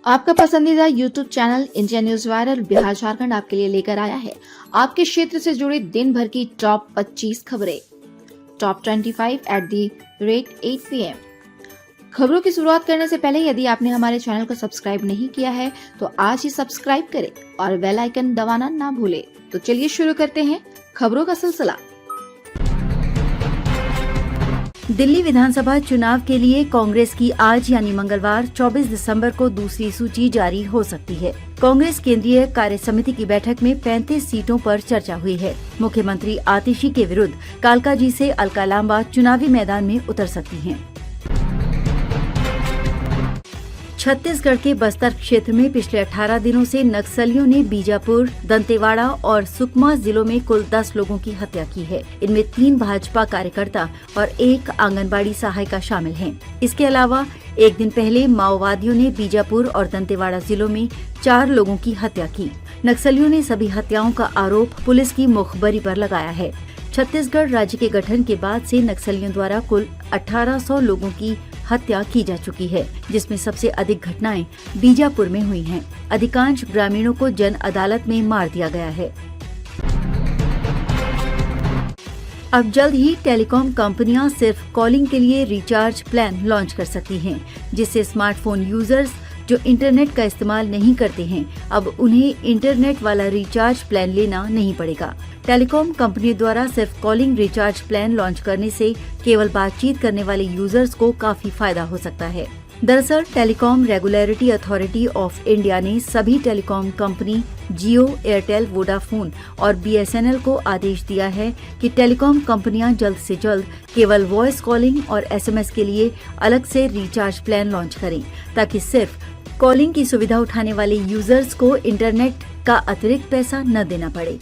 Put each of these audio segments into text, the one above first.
आपका पसंदीदा YouTube channel India news viral Bihar Jharkhand आपके लिए लेकर आया है आपके क्षेत्र से जुड़ी दिन भर की टॉप 25 खबरें। Top 25 at the rate 8 PM। खबरों की शुरुआत करने से पहले यदि आपने हमारे चैनल को सब्सक्राइब नहीं किया है तो आज ही सब्सक्राइब करें और बेल आइकन दबाना ना भूलें। तो चलिए शुरू करते हैं खबरों का सिलसिला। दिल्ली विधानसभा चुनाव के लिए कांग्रेस की आज यानी मंगलवार 24 दिसंबर को दूसरी सूची जारी हो सकती है। कांग्रेस केंद्रीय कार्य समिति की बैठक में 35 सीटों पर चर्चा हुई है। मुख्यमंत्री आतिशी के विरुद्ध कालकाजी से अलका लांबा चुनावी मैदान में उतर सकती हैं। छत्तीसगढ़ के बस्तर क्षेत्र में पिछले 18 दिनों से नक्सलियों ने बीजापुर, दंतेवाड़ा और सुकमा जिलों में कुल 10 लोगों की हत्या की है। इनमें 3 भाजपा कार्यकर्ता और 1 आंगनबाड़ी सहायिका शामिल हैं। इसके अलावा एक दिन पहले माओवादियों ने बीजापुर और दंतेवाड़ा जिलों में 4 लोगों की हत्या की। नक्सलियों ने सभी हत्याओं का आरोप पुलिस की मुखबरी पर लगाया है। छत्तीसगढ़ राज्य के गठन के बाद से नक्सलियों द्वारा कुल 1800 लोगों की हत्या की जा चुकी है, जिसमें सबसे अधिक घटनाएं बीजापुर में हुई हैं। अधिकांश ग्रामीणों को जन अदालत में मार दिया गया है। अब जल्द ही टेलीकॉम कंपनियां सिर्फ कॉलिंग के लिए रिचार्ज प्लान लॉन्च कर सकती हैं, जिससे स्मार्टफोन यूजर्स जो इंटरनेट का इस्तेमाल नहीं करते हैं अब उन्हें इंटरनेट वाला रिचार्ज प्लान लेना नहीं पड़ेगा। टेलीकॉम कंपनी द्वारा सिर्फ कॉलिंग रिचार्ज प्लान लॉन्च करने से केवल बातचीत करने वाले यूजर्स को काफी फायदा हो सकता है। दरअसल telecom regulatory authority of India ने सभी टेलीकॉम कंपनी जियो, एयरटेल, वोडाफोन और BSNL को आदेश दिया है कि टेलीकॉम कंपनियां जल्द से जल्द केवल वॉइस कॉलिंग और SMS के लिए अलग से रिचार्ज प्लान लॉन्च करें, ताकि सिर्फ कॉलिंग की सुविधा उठाने वाले यूजर्स को इंटरनेट का अतिरिक्त पैसा न देना पड़े।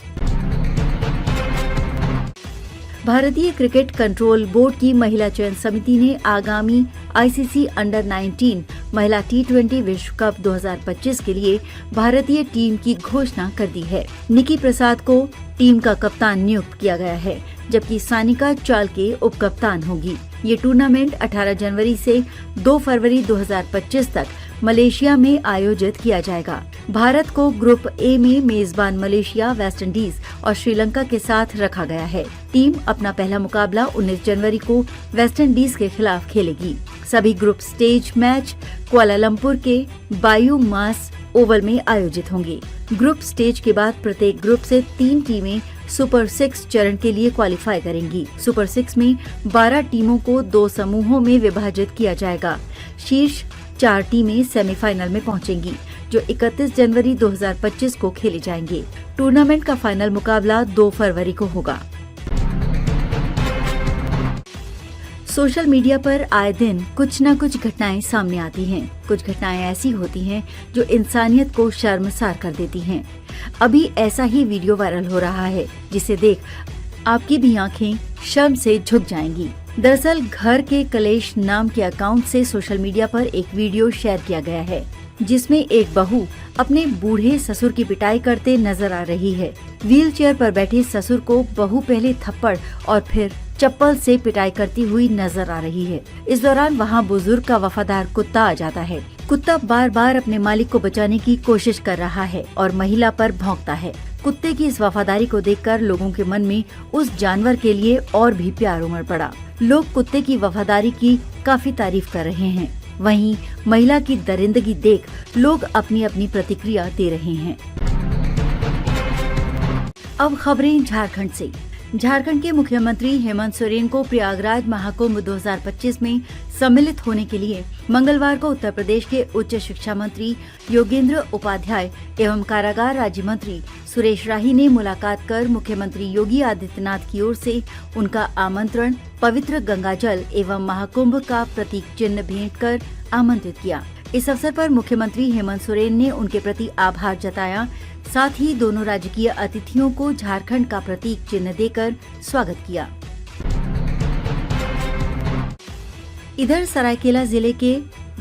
भारतीय क्रिकेट कंट्रोल बोर्ड की महिला चयन समिति ने आगामी ICC अंडर 19 महिला T20 विश्व कप 2025 के लिए भारतीय टीम की घोषणा कर दी है। निकी प्रसाद को टीम का कप्तान नियुक्त किया गया है, जबकि सानिका चालके उप कप्तान होगी। ये टूर्नामेंट 18 जनवरी से 2 फरवरी 2025 तक मलेशिया में आयोजित किया जाएगा। भारत को ग्रुप A में मेजबान मलेशिया, वेस्ट इंडीज और श्रीलंका के साथ रखा गया है। टीम अपना पहला मुकाबला 19 जनवरी को वेस्ट इंडीज के खिलाफ खेलेगी। सभी ग्रुप स्टेज मैच कुआलालंपुर के बायू मास ओवल में आयोजित होंगे। ग्रुप स्टेज के बाद प्रत्येक ग्रुप से 3 टीमें सुपर 6 चरण के लिए क्वालिफाई करेंगी। सुपर 6 में 12 टीमों को 2 समूहों में विभाजित किया जाएगा। शीर्ष 4 टीमें सेमीफाइनल में पहुंचेंगी, जो 31 जनवरी 2025 को खेले जाएंगे। टूर्नामेंट का फाइनल मुकाबला 2 फरवरी को होगा। सोशल मीडिया पर आए दिन कुछ न कुछ घटनाएं सामने आती हैं। कुछ घटनाएं ऐसी होती हैं जो इंसानियत को शर्मसार कर देती हैं। अभी ऐसा ही वीडियो वायरल हो रहा है, जिसे देख आपकी भी आंखें शर्म से झुक जाएंगी। दरअसल घर के कलेश नाम के अकाउंट से सोशल मीडिया पर एक वीडियो शेयर किया गया है, जिसमें एक बहू अपने बूढ़े ससुर की पिटाई करते नजर आ रही है। व्हील चेयर पर बैठे ससुर को बहू पहले थप्पड़ और फिर चप्पल से पिटाई करती हुई नजर आ रही है। इस दौरान वहां बुजुर्ग का वफादार कुत्ता आ जाता है। कुत्ता बार बार अपने मालिक को बचाने की कोशिश कर रहा है और महिला पर भौंकता है। कुत्ते की इस वफादारी को देखकर लोगों के मन में उस जानवर के लिए और भी प्यार उमड़ पड़ा। लोग कुत्ते की वफादारी की काफी तारीफ कर रहे हैं। वहीं महिला की दरिंदगी देख लोग अपनी अपनी प्रतिक्रिया दे रहे हैं। अब खबरें झारखंड से। झारखंड के मुख्यमंत्री हेमंत सोरेन को प्रयागराज महाकुंभ 2025 में सम्मिलित होने के लिए मंगलवार को उत्तर प्रदेश के उच्च शिक्षा मंत्री योगेंद्र उपाध्याय एवं कारागार राज्य मंत्री सुरेश राही ने मुलाकात कर मुख्यमंत्री योगी आदित्यनाथ की ओर से उनका आमंत्रण पवित्र गंगाजल एवं महाकुंभ का प्रतीक चिन्ह भेंट कर आमंत्रित किया। इस अवसर पर मुख्यमंत्री हेमंत सोरेन ने उनके प्रति आभार जताया। साथ ही दोनों राजकीय अतिथियों को झारखंड का प्रतीक चिन्ह देकर स्वागत किया। इधर सरायकेला जिले के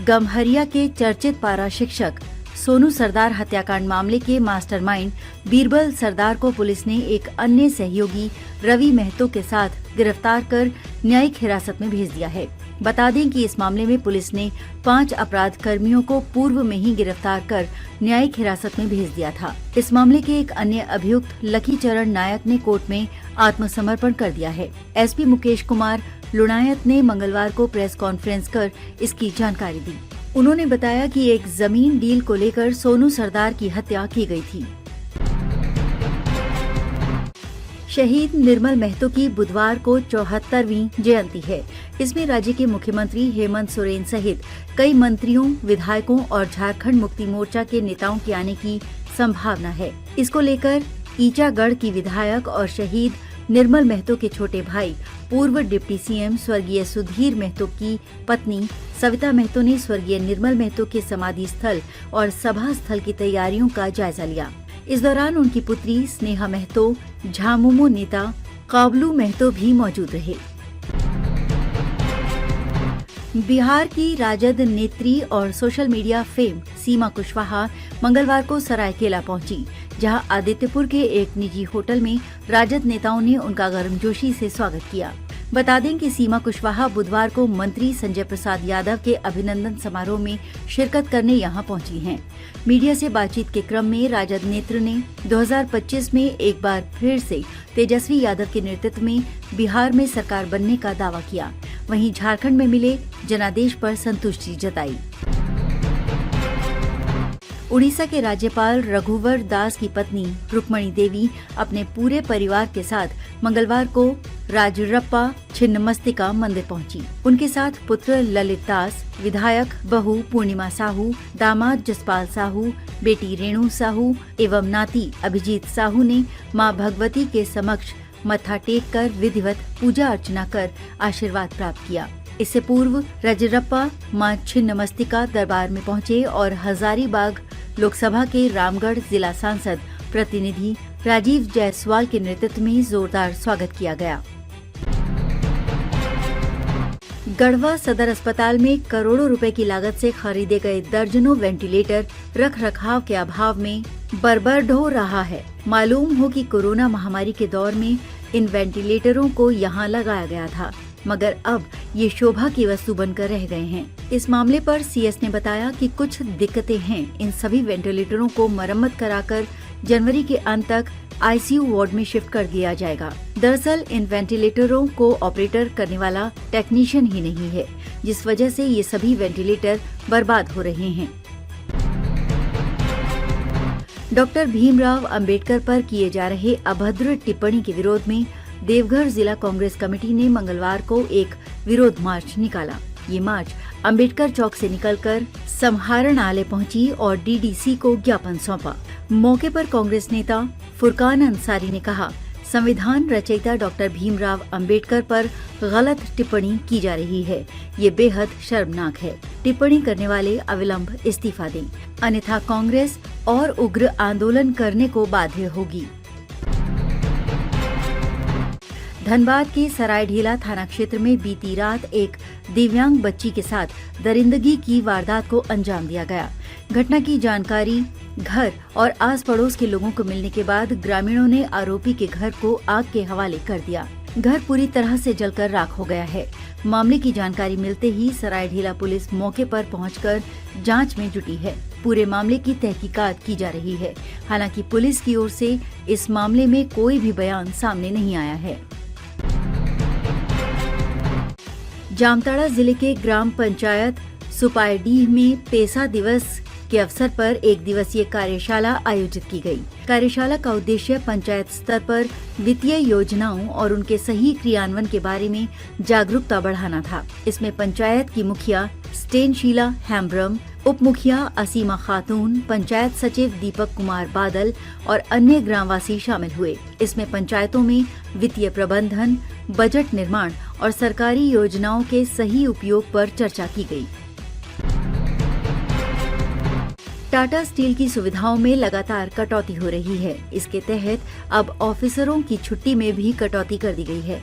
गमहरिया के चर्चित पारा शिक्षक सोनू सरदार हत्याकांड मामले के मास्टरमाइंड बीरबल सरदार को पुलिस ने एक अन्य सहयोगी रवि महतो के साथ गिरफ्तार कर न्यायिक हिरासत में भेज दिया है। बता दें कि इस मामले में पुलिस ने 5 अपराध कर्मियों को पूर्व में ही गिरफ्तार कर न्यायिक हिरासत में भेज दिया था। इस मामले के एक अन्य अभियुक्त लकी चरण नायक ने कोर्ट में आत्मसमर्पण कर दिया है। एसपी मुकेश कुमार लुणायत ने मंगलवार को प्रेस कॉन्फ्रेंस कर इसकी जानकारी दी। उन्होंने बताया कि एक जमीन डील को लेकर सोनू सरदार की हत्या की गई थी। शहीद निर्मल महतो की बुधवार को 74वीं जयंती है। इसमें राज्य के मुख्यमंत्री हेमंत सोरेन सहित कई मंत्रियों, विधायकों और झारखंड मुक्ति मोर्चा के नेताओं के आने की संभावना है। इसको लेकर ईचागढ़ की विधायक और शहीद निर्मल महतो के छोटे भाई पूर्व डिप्टी सीएम स्वर्गीय सुधीर महतो की पत्नी सविता महतो ने स्वर्गीय निर्मल महतो के समाधि स्थल और सभा स्थल की तैयारियों का जायजा लिया। इस दौरान उनकी पुत्री स्नेहा महतो, झामुमो नेता काबलू महतो भी मौजूद रहे। बिहार की राजद नेत्री और सोशल मीडिया फेम सीमा कुशवाहा मंगलवार को सरायकेला पहुंची, जहां आदित्यपुर के एक निजी होटल में राजद नेताओं ने उनका गर्मजोशी से स्वागत किया। बता दें कि सीमा कुशवाहा बुधवार को मंत्री संजय प्रसाद यादव के अभिनंदन समारोह में शिरकत करने यहां पहुंची हैं। मीडिया से बातचीत के क्रम में राजद नेत्र ने 2025 में एक बार फिर से तेजस्वी यादव के नेतृत्व में बिहार में सरकार बनने का दावा किया। वहीं झारखंड में मिले जनादेश पर संतुष्टि जताई। उड़ीसा के राज्यपाल रघुवर दास की पत्नी रुक्मणी देवी अपने पूरे परिवार के साथ मंगलवार को राजरप्पा छिन्नमस्तिका मंदिर पहुंची। उनके साथ पुत्र ललित दास, विधायक बहू पूर्णिमा साहू, दामाद जसपाल साहू, बेटी रेणु साहू एवं नाती अभिजीत साहू ने मां भगवती के समक्ष मत्था टेक कर विधिवत पूजा अर्चना कर आशीर्वाद प्राप्त किया। इससे पूर्व राजरप्पा मां छिन्नमस्तिका दरबार में पहुंचे और हजारीबाग लोकसभा के रामगढ़ जिला सांसद प्रतिनिधि राजीव जायसवाल के नेतृत्व में जोरदार स्वागत किया गया। गढ़वा सदर अस्पताल में करोड़ों रुपए की लागत से खरीदे गए दर्जनों वेंटिलेटर रख रखाव के अभाव में बर्बाद हो रहा है। मालूम हो कि कोरोना महामारी के दौर में इन वेंटिलेटरों को यहां लगाया गया था, मगर अब ये शोभा की वस्तु बनकर रह गए हैं। इस मामले पर सीएस ने बताया कि कुछ दिक्कतें हैं। इन सभी वेंटिलेटरों को मरम्मत कराकर जनवरी के अंत तक आईसीयू वार्ड में शिफ्ट कर दिया जाएगा। दरअसल इन वेंटिलेटरों को ऑपरेटर करने वाला टेक्नीशियन ही नहीं है, जिस वजह से ये सभी वेंटिलेटर बर्बाद हो रहे हैं। डॉक्टर भीमराव अंबेडकर पर किए जा रहे अभद्र टिप्पणी के विरोध में देवघर जिला कांग्रेस कमेटी ने मंगलवार को एक विरोध मार्च निकाला। ये मार्च अंबेडकर चौक से निकलकर समाहरणालय पहुंची और डीडीसी को ज्ञापन सौंपा। मौके पर कांग्रेस नेता फुरकान अंसारी ने कहा, संविधान रचयिता डॉक्टर भीमराव अंबेडकर पर गलत टिप्पणी की जा रही है। ये बेहद शर्मनाक है। टिप्पणी करने वाले अविलंब इस्तीफा दें, अन्यथा कांग्रेस और उग्र आंदोलन करने को बाध्य होगी। धनबाद के सरायढेला थाना क्षेत्र में बीती रात एक दिव्यांग बच्ची के साथ दरिंदगी की वारदात को अंजाम दिया गया। घटना की जानकारी घर और आस पड़ोस के लोगों को मिलने के बाद ग्रामीणों ने आरोपी के घर को आग के हवाले कर दिया। घर पूरी तरह से जलकर राख हो गया है। मामले की जानकारी मिलते ही सरायढेला पुलिस मौके पर पहुंचकर जांच में जुटी है। पूरे मामले की तहकीकात की जा रही है। हालांकि पुलिस की ओर से इस मामले में कोई भी बयान सामने नहीं आया है। जामताड़ा जिले के ग्राम पंचायत सुपायडीह में पेसा दिवस के अवसर पर एक दिवसीय कार्यशाला आयोजित की गई। कार्यशाला का उद्देश्य पंचायत स्तर पर वित्तीय योजनाओं और उनके सही क्रियान्वयन के बारे में जागरूकता बढ़ाना था। इसमें पंचायत की मुखिया स्टेनशीला हैम्ब्रम, उप मुखिया असीमा खातून, पंचायत सचिव दीपक कुमार बादल और अन्य ग्रामवासी शामिल हुए। इसमें पंचायतों में वित्तीय प्रबंधन, बजट निर्माण और सरकारी योजनाओं के सही उपयोग पर चर्चा की गई। टाटा स्टील की सुविधाओं में लगातार कटौती हो रही है। इसके तहत अब ऑफिसरों की छुट्टी में भी कटौती कर दी गई है।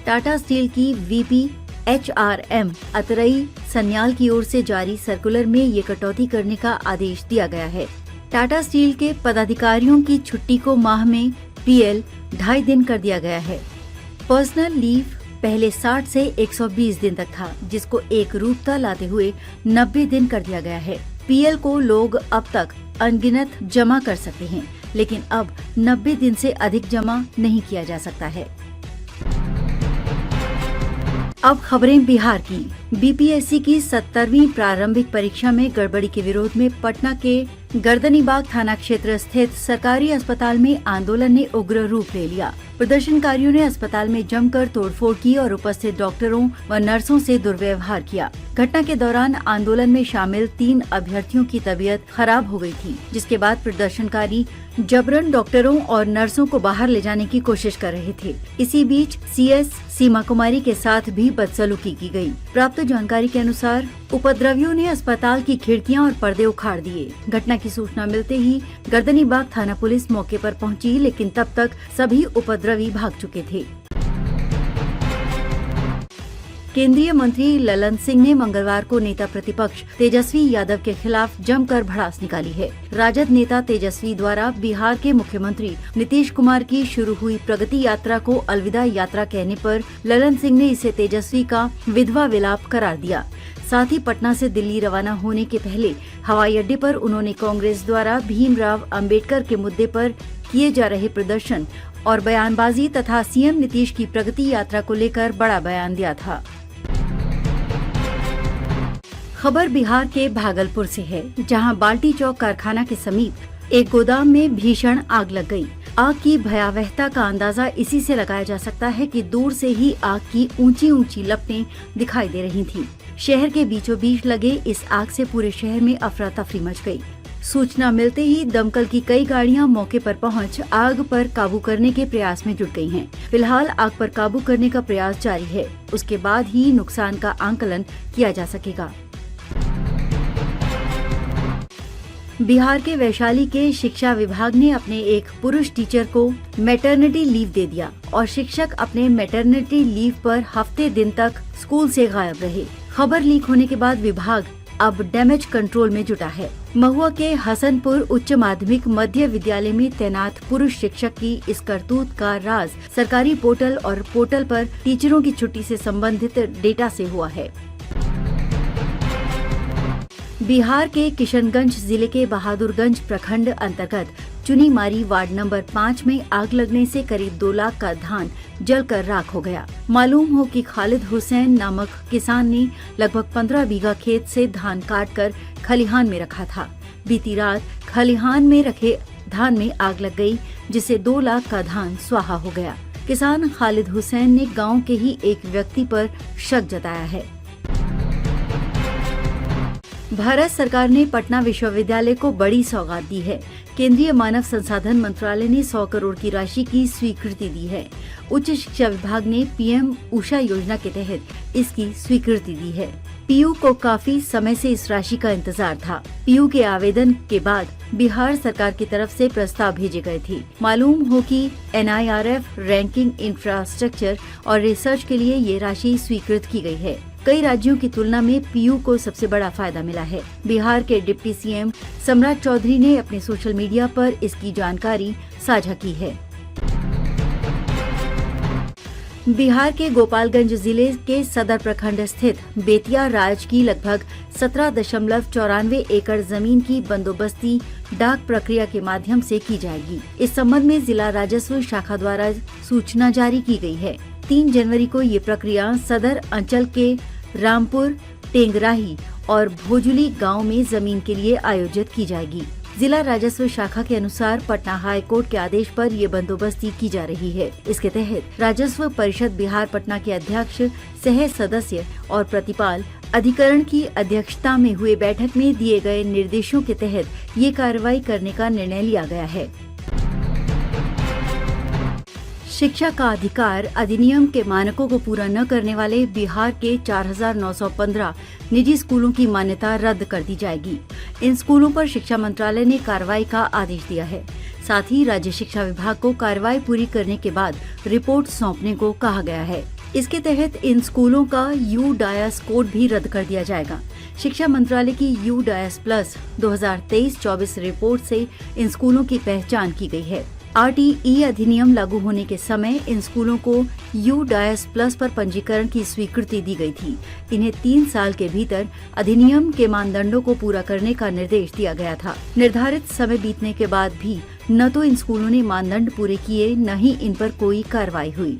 टाटा स्टील की वीपी HRM अतरई सन्याल की ओर से जारी सर्कुलर में ये कटौती करने का आदेश दिया गया है। टाटा स्टील के पदाधिकारियों की छुट्टी को माह में PL 2.5 दिन कर दिया गया है। पर्सनल लीव पहले 60 से 120 दिन तक था, जिसको एक रूपता लाते हुए 90 दिन कर दिया गया है। पीएल को लोग अब तक अनगिनत जमा कर सकते हैं, लेकिन अब 90 दिन से अधिक जमा नहीं किया जा सकता है। अब खबरें बिहार की। बीपीएससी की 70वीं प्रारंभिक परीक्षा में गड़बड़ी के विरोध में पटना के गर्दनीबाग थाना क्षेत्र स्थित सरकारी अस्पताल में आंदोलन ने उग्र रूप ले लिया। प्रदर्शनकारियों ने अस्पताल में जमकर तोड़फोड़ की और उपस्थित डॉक्टरों व नर्सों से दुर्व्यवहार किया। घटना के दौरान आंदोलन में शामिल 3 अभ्यर्थियों की तबीयत खराब हो गई थी, जिसके बाद प्रदर्शनकारी जबरन डॉक्टरों और नर्सों को बाहर ले जाने की कोशिश कर रहे थे। इसी बीच सीएस सीमा कुमारी के साथ भी बदसलूकी की गई। प्राप्त जानकारी के अनुसार उपद्रवियों ने अस्पताल की खिड़कियां और पर्दे उखाड़ दिए। घटना की सूचना मिलते ही गर्दनीबाग थाना पुलिस मौके पर पहुंची, लेकिन तब तक सभी उपद्रवी भाग चुके थे। केंद्रीय मंत्री ललन सिंह ने मंगलवार को नेता प्रतिपक्ष तेजस्वी यादव के खिलाफ जमकर भड़ास निकाली है। राजद नेता तेजस्वी द्वारा बिहार के मुख्यमंत्री नीतीश कुमार की शुरू हुई प्रगति यात्रा को अलविदा यात्रा कहने पर ललन सिंह ने इसे तेजस्वी का विधवा विलाप करार दिया। साथ ही पटना से दिल्ली रवाना होने के पहले हवाई अड्डे पर उन्होंने कांग्रेस द्वारा भीमराव अंबेडकर के मुद्दे पर किए जा रहे प्रदर्शन और बयानबाजी तथा सीएम नीतीश की प्रगति यात्रा को लेकर बड़ा बयान दिया था। खबर बिहार के भागलपुर से है, जहां बाल्टी चौक कारखाना के समीप एक गोदाम में भीषण आग लग गई। आग की भयावहता का अंदाजा इसी से लगाया जा सकता है कि दूर से ही आग की ऊंची ऊंची लपटें दिखाई दे रही थीं। शहर के बीचों बीच लगे इस आग से पूरे शहर में अफरा तफरी मच गई। सूचना मिलते ही दमकल की कई गाड़ियां मौके पर पहुंच आग पर काबू करने के प्रयास में जुट गई हैं। फिलहाल आग पर काबू करने का प्रयास जारी है। उसके बाद ही नुकसान का आंकलन किया जा सकेगा। बिहार के वैशाली के शिक्षा विभाग ने अपने एक पुरुष टीचर को मैटरनिटी लीव दे दिया और शिक्षक अपने मैटरनिटी लीव पर हफ्ते दिन तक स्कूल से गायब रहे। खबर लीक होने के बाद विभाग अब डैमेज कंट्रोल में जुटा है। महुआ के हसनपुर उच्च माध्यमिक मध्य विद्यालय में तैनात पुरुष शिक्षक की इस करतूत का राज सरकारी पोर्टल और पोर्टल पर टीचरों की छुट्टी से संबंधित डेटा से हुआ है। बिहार के किशनगंज जिले के बहादुरगंज प्रखंड अंतर्गत चुनीमारी वार्ड नंबर 5 में आग लगने से करीब 2 लाख का धान जलकर राख हो गया। मालूम हो कि खालिद हुसैन नामक किसान ने लगभग 15 बीघा खेत से धान काटकर खलिहान में रखा था। बीती रात खलिहान में रखे धान में आग लग गई, जिससे 2 लाख का धान स्वाहा हो गया। किसान खालिद हुसैन ने गाँव के ही एक व्यक्ति पर शक जताया है। भारत सरकार ने पटना विश्वविद्यालय को बड़ी सौगात दी है। केंद्रीय मानव संसाधन मंत्रालय ने 100 करोड़ की राशि की स्वीकृति दी है। उच्च शिक्षा विभाग ने पीएम उषा योजना के तहत इसकी स्वीकृति दी है। पीयू को काफी समय से इस राशि का इंतजार था। पीयू के आवेदन के बाद बिहार सरकार की तरफ से प्रस्ताव भेजे गए थे। मालूम हो कि NIRF रैंकिंग इंफ्रास्ट्रक्चर और रिसर्च के लिए ये राशि स्वीकृत की गई है। कई राज्यों की तुलना में पीयू को सबसे बड़ा फायदा मिला है। बिहार के डिप्टी सीएम सम्राट चौधरी ने अपने सोशल मीडिया पर इसकी जानकारी साझा की है। बिहार के गोपालगंज जिले के सदर प्रखंड स्थित बेतिया राज की लगभग 17.94 एकड़ जमीन की बंदोबस्ती डाक प्रक्रिया के माध्यम से की जाएगी। इस संबंध में जिला राजस्व शाखा द्वारा सूचना जारी की गई है। 3 जनवरी को ये प्रक्रिया सदर अंचल के रामपुर, टेंगराही और भोजुली गांव में जमीन के लिए आयोजित की जाएगी। जिला राजस्व शाखा के अनुसार पटना हाई कोर्ट के आदेश पर ये बंदोबस्ती की जा रही है। इसके तहत राजस्व परिषद बिहार पटना के अध्यक्ष, सह सदस्य और प्रतिपाल अधिकरण की अध्यक्षता में हुए बैठक में दिए गए निर्देशों के तहत ये कार्रवाई करने का निर्णय लिया गया है। शिक्षा का अधिकार अधिनियम के मानकों को पूरा न करने वाले बिहार के 4,915 निजी स्कूलों की मान्यता रद्द कर दी जाएगी। इन स्कूलों पर शिक्षा मंत्रालय ने कार्रवाई का आदेश दिया है। साथ ही राज्य शिक्षा विभाग को कार्रवाई पूरी करने के बाद रिपोर्ट सौंपने को कहा गया है। इसके तहत इन स्कूलों का U-DAS कोड भी रद्द कर दिया जाएगा। शिक्षा मंत्रालय की U-DAS+ 2023-24 रिपोर्ट से इन स्कूलों की पहचान की गई है। RTE अधिनियम लागू होने के समय इन स्कूलों को U-प्लस पर पंजीकरण की स्वीकृति दी गई थी। इन्हें 3 साल के भीतर अधिनियम के मानदंडों को पूरा करने का निर्देश दिया गया था। निर्धारित समय बीतने के बाद भी न तो इन स्कूलों ने मानदंड पूरे किए, न ही इन पर कोई कार्रवाई हुई।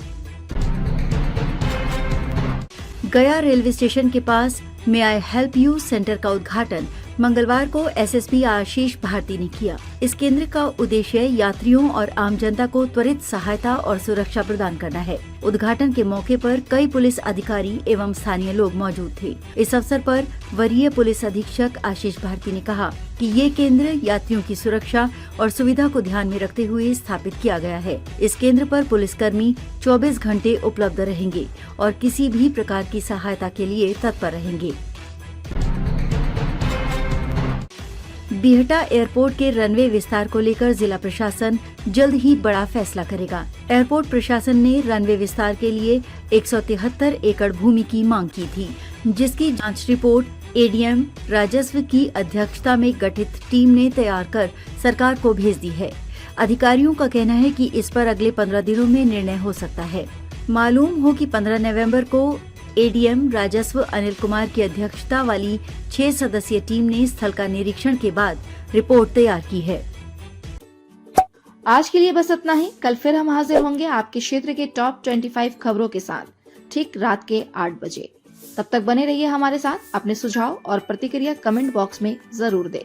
गया रेलवे स्टेशन के पास मे आई हेल्प यू सेंटर का उद्घाटन मंगलवार को SSP आशीष भारती ने किया। इस केंद्र का उद्देश्य यात्रियों और आम जनता को त्वरित सहायता और सुरक्षा प्रदान करना है। उद्घाटन के मौके पर कई पुलिस अधिकारी एवं स्थानीय लोग मौजूद थे। इस अवसर पर वरीय पुलिस अधीक्षक आशीष भारती ने कहा कि ये केंद्र यात्रियों की सुरक्षा और सुविधा को ध्यान में रखते हुए स्थापित किया गया है। इस केंद्र पर पुलिसकर्मी 24 घंटे उपलब्ध रहेंगे और किसी भी प्रकार की सहायता के लिए तत्पर रहेंगे। बीहटा एयरपोर्ट के रनवे विस्तार को लेकर जिला प्रशासन जल्द ही बड़ा फैसला करेगा। एयरपोर्ट प्रशासन ने रनवे विस्तार के लिए 173 एकड़ भूमि की मांग की थी, जिसकी जांच रिपोर्ट ADM राजस्व की अध्यक्षता में गठित टीम ने तैयार कर सरकार को भेज दी है। अधिकारियों का कहना है कि इस पर अगले 15 दिनों में निर्णय हो सकता है। मालूम हो कि 15 नवंबर को ADM राजस्व अनिल कुमार की अध्यक्षता वाली 6 सदस्यीय टीम ने स्थल का निरीक्षण के बाद रिपोर्ट तैयार की है। आज के लिए बस इतना ही। कल फिर हम हाजिर होंगे आपके क्षेत्र के टॉप 25 खबरों के साथ, ठीक रात के 8 बजे। तब तक बने रहिए हमारे साथ। अपने सुझाव और प्रतिक्रिया कमेंट बॉक्स में जरूर दें।